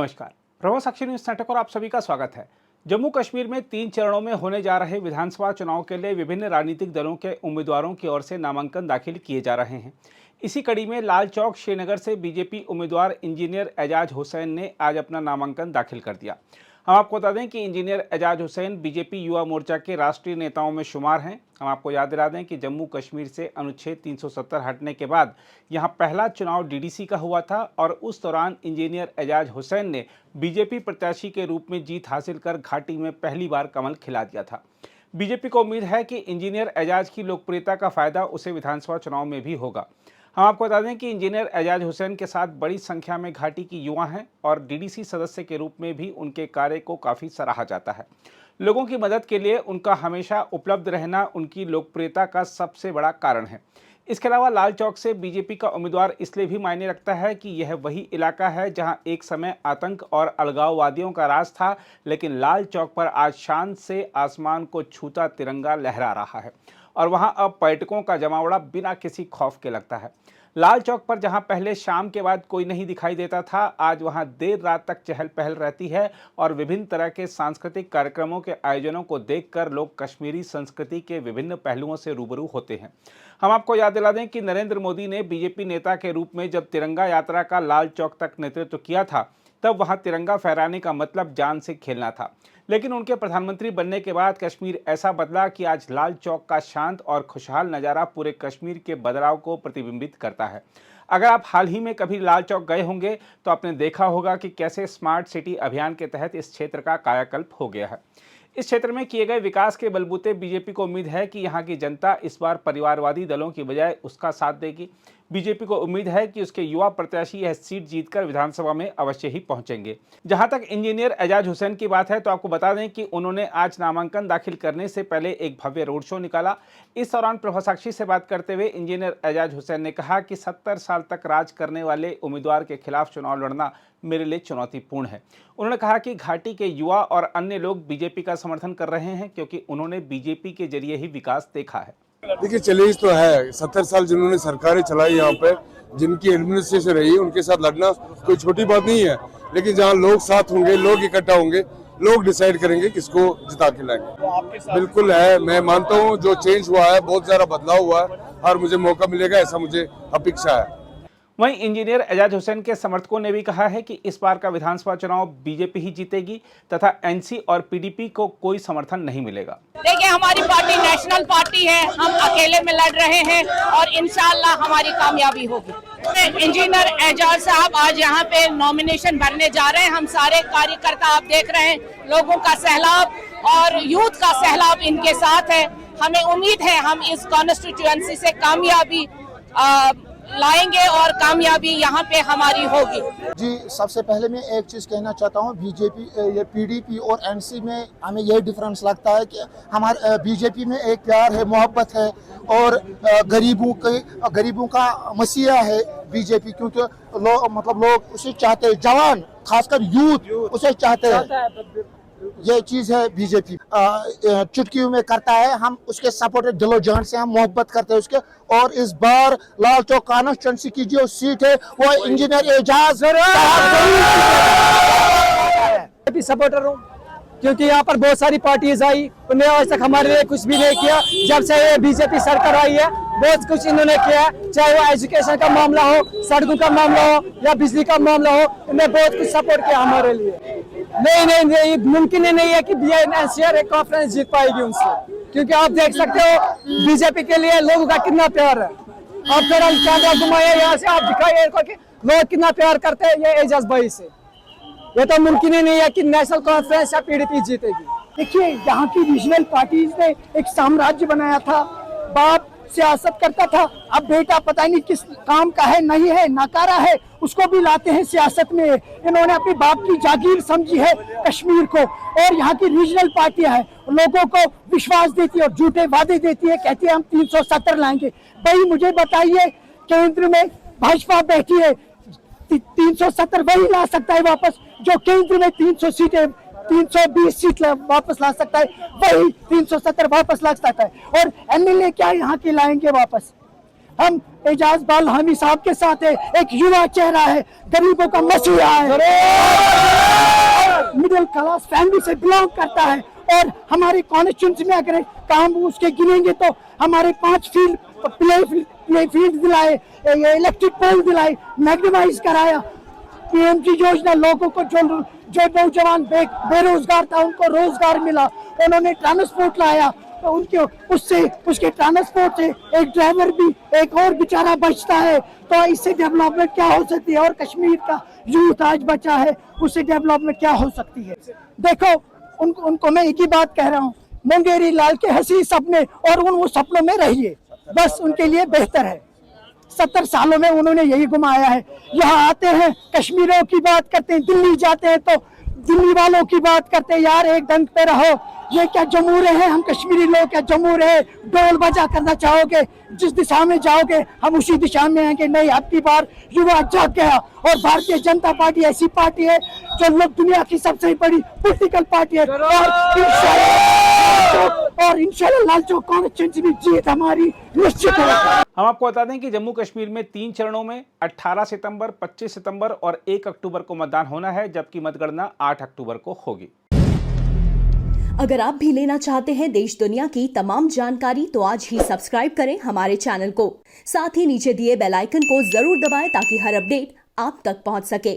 नमस्कार, प्रभात साक्षी news network और आप सभी का स्वागत है। जम्मू कश्मीर में 3 चरणों में होने जा रहे विधानसभा चुनाव के लिए विभिन्न राजनीतिक दलों के उम्मीदवारों की ओर से नामांकन दाखिल किए जा रहे हैं। इसी कड़ी में लाल चौक श्रीनगर से बीजेपी उम्मीदवार इंजीनियर एजाज हुसैन ने आज अपना नामांकन दाखिल कर दिया। हम आपको बता दें कि इंजीनियर एजाज हुसैन बीजेपी युवा मोर्चा के राष्ट्रीय नेताओं में शुमार हैं। हम आपको याद दिला दें कि जम्मू कश्मीर से अनुच्छेद 370 हटने के बाद यहां पहला चुनाव डीडीसी का हुआ था और उस दौरान इंजीनियर एजाज हुसैन ने बीजेपी प्रत्याशी के रूप में जीत हासिल कर घाटी में पहली बार कमल खिला दिया था। बीजेपी को उम्मीद है कि इंजीनियर एजाज की लोकप्रियता का फायदा उसे विधानसभा चुनाव में भी होगा। हम आपको बता दें कि इंजीनियर एजाज हुसैन के साथ बड़ी संख्या में घाटी की युवा हैं और डीडीसी सदस्य के रूप में भी उनके कार्य को काफ़ी सराहा जाता है। लोगों की मदद के लिए उनका हमेशा उपलब्ध रहना उनकी लोकप्रियता का सबसे बड़ा कारण है। इसके अलावा लाल चौक से बीजेपी का उम्मीदवार इसलिए भी मायने रखता है कि यह वही इलाका है जहां एक समय आतंक और अलगाववादियों का राज था, लेकिन लाल चौक पर आज शान से आसमान को छूता तिरंगा लहरा रहा है और वहां अब पर्यटकों का जमावड़ा बिना किसी खौफ के लगता है। लाल चौक पर जहां पहले शाम के बाद कोई नहीं दिखाई देता था, आज वहां देर रात तक चहल पहल रहती है और विभिन्न तरह के सांस्कृतिक कार्यक्रमों के आयोजनों को देखकर लोग कश्मीरी संस्कृति के विभिन्न पहलुओं से रूबरू होते हैं। हम आपको याद दिला दें कि नरेंद्र मोदी ने बीजेपी नेता के रूप में जब तिरंगा यात्रा का लाल चौक तक नेतृत्व किया था, तब वहां तिरंगा फहराने का मतलब जान से खेलना था। लेकिन उनके प्रधानमंत्री बनने के बाद कश्मीर ऐसा बदला कि आज लाल चौक का शांत और खुशहाल नज़ारा पूरे कश्मीर के बदलाव को प्रतिबिंबित करता है। अगर आप हाल ही में कभी लाल चौक गए होंगे तो आपने देखा होगा कि कैसे स्मार्ट सिटी अभियान के तहत इस क्षेत्र का कायाकल्प हो गया है। इस क्षेत्र में किए गए विकास के बलबूते बीजेपी को उम्मीद है कि यहाँ की जनता इस बार परिवारवादी दलों की बजाय उसका साथ देगी। बीजेपी को उम्मीद है कि उसके युवा प्रत्याशी यह सीट जीतकर विधानसभा में अवश्य ही पहुंचेंगे। जहां तक इंजीनियर एजाज हुसैन की बात है तो आपको बता दें कि उन्होंने आज नामांकन दाखिल करने से पहले एक भव्य रोड शो निकाला। इस दौरान प्रभात साक्षी से बात करते हुए इंजीनियर एजाज हुसैन ने कहा कि 70 साल तक राज करने वाले उम्मीदवार के खिलाफ चुनाव लड़ना मेरे लिए चुनौतीपूर्ण है। उन्होंने कहा कि घाटी के युवा और अन्य लोग बीजेपी का समर्थन कर रहे हैं क्योंकि उन्होंने बीजेपी के जरिए ही विकास देखा है। देखिए, चैलेंज तो है। 70 साल जिन्होंने सरकारें चलाई यहाँ पे, जिनकी एडमिनिस्ट्रेशन रही, उनके साथ लड़ना कोई छोटी बात नहीं है। लेकिन जहाँ लोग साथ होंगे, लोग इकट्ठा होंगे, लोग डिसाइड करेंगे किसको जिता के लाएंगे। बिल्कुल है, मैं मानता हूँ जो चेंज हुआ है, बहुत ज्यादा बदलाव हुआ है और मुझे मौका मिलेगा ऐसा मुझे अपेक्षा है। वहीं इंजीनियर एजाज हुसैन के समर्थकों ने भी कहा है कि इस बार का विधानसभा चुनाव बीजेपी ही जीतेगी तथा एनसी और पीडीपी को कोई समर्थन नहीं मिलेगा। देखिए, हमारी पार्टी नेशनल पार्टी है, हम अकेले में लड़ रहे हैं और इंशाअल्लाह हमारी कामयाबी होगी। इंजीनियर एजाज साहब आज यहाँ पे नॉमिनेशन भरने जा रहे हैं। हम सारे कार्यकर्ता आप देख रहे हैं, लोगों का सैलाब और यूथ का सैलाब इनके साथ है। हमें उम्मीद है हम इस कॉन्स्टिट्यूएंसी से कामयाबी लाएंगे और कामयाबी यहाँ पे हमारी होगी। जी, सबसे पहले मैं एक चीज़ कहना चाहता हूँ, बीजेपी, ये पीडीपी और एनसी में हमें यही डिफरेंस लगता है कि हमारे बीजेपी में एक प्यार है, मोहब्बत है और गरीबों का मसीहा है बीजेपी, क्योंकि लोग उसे चाहते हैं, जवान खासकर यूथ उसे चाहते हैं। ये चीज है बीजेपी चुटकियों में करता है, हम उसके सपोर्टर दिलो जान से हम मोहब्बत करते हैं उसके। और इस बार लाल चौक कॉन्स्टिट्यूएंसी की जो सीट है वो इंजीनियर एजाज सपोर्टर हूँ, क्योंकि यहाँ पर बहुत सारी पार्टीज आई, उन्हें आज तक हमारे लिए कुछ भी नहीं किया। जब से ये बीजेपी सरकार आई है बहुत कुछ इन्होंने किया, चाहे वो एजुकेशन का मामला हो, सड़कों का मामला हो या बिजली का मामला हो, इन्हें बहुत कुछ सपोर्ट किया हमारे लिए। नहीं, मुमकिन ही नहीं है कि एनसीआर कॉन्फ्रेंस जीत पाएगी उनसे, क्योंकि आप देख सकते हो बीजेपी के लिए लोगों का कितना प्यार है। आप फिर कैमरा घुमाइए यहाँ से, आप दिखाइए कि लोग कितना प्यार करते हैं ये एजाज भाई से। ये तो मुमकिन ही नहीं है कि नेशनल कॉन्फ्रेंस या पीडीपी जीतेगी। देखिए, यहाँ की रीजनल पार्टीज ने एक साम्राज्य बनाया था, बाप सियासत करता था, अब बेटा पता नहीं किस काम का है, नहीं है, नाकारा है, उसको भी लाते हैं सियासत में। इन्होंने अपने बाप की जागीर समझी है कश्मीर को। और यहाँ की रीजनल पार्टियां हैं, लोगों को विश्वास देती है और झूठे वादे देती है, कहती है हम 370 लाएंगे। भाई मुझे बताइए, केंद्र में भाजपा बैठी है, 370 वही ला सकता है वापस जो केंद्र में 300 सीटें 320 सीट वापस ला सकता है, वही 370 वापस ला सकता है। और एमएलए क्या यहाँ के लाएंगे वापस? हम एजाज बालहामी साहब के साथ है, एक युवा चेहरा है, गरीबों का मसीहा है, मिडिल क्लास फैमिली से बिलोंग करता है। और हमारे कॉन्स्टिट्यूंसी में अगर काम उसके गिनेंगे तो हमारे 5 प्ले फील्ड दिलाए, इलेक्ट्रिक पोल दिलाए, मैग्नेटाइज कराया, पीएमजी योजना, लोगों को जो नौजवान बेरोजगार था उनको रोजगार मिला, उन्होंने ट्रांसपोर्ट लाया, तो उसके ट्रांसपोर्ट से एक ड्राइवर भी एक और बेचारा बचता है। तो इससे डेवलपमेंट क्या हो सकती है? और कश्मीर का यूथ आज बचा है, उससे डेवलपमेंट क्या हो सकती है? देखो उनको मैं एक ही बात कह रहा हूँ, मुंगेरी लाल के हंसी सपने, और वो सपनों में रहिए, बस उनके लिए बेहतर है। 70 सालों में उन्होंने यही घुमाया है। यहाँ आते हैं कश्मीरियों की बात करते हैं, दिल्ली जाते हैं तो दिल्ली वालों की बात करते हैं, यार एक ढंग पे रहो, ये क्या जमूरे हैं, हम कश्मीरी लोग क्या जमूरे हैं, ढोल बजा करना चाहोगे, जिस दिशा में जाओगे हम उसी दिशा में आएंगे। नहीं, आपकी बार युवा जाग गया, और भारतीय जनता पार्टी ऐसी पार्टी है जो लोग दुनिया की सबसे बड़ी पॉलिटिकल पार्टी है, और इंशाल्लाह लाल चौक कॉन्स्टिट्यूंसी में जीत हमारी निश्चित है। हम आपको बता दें कि जम्मू कश्मीर में 3 चरणों में 18 सितंबर, 25 सितंबर और 1 अक्टूबर को मतदान होना है, जबकि मतगणना 8 अक्टूबर को होगी। अगर आप भी लेना चाहते हैं देश दुनिया की तमाम जानकारी तो आज ही सब्सक्राइब करें हमारे चैनल को। साथ ही नीचे दिए बेल आइकन को जरूर दबाएं ताकि हर अपडेट आप तक पहुंच सके।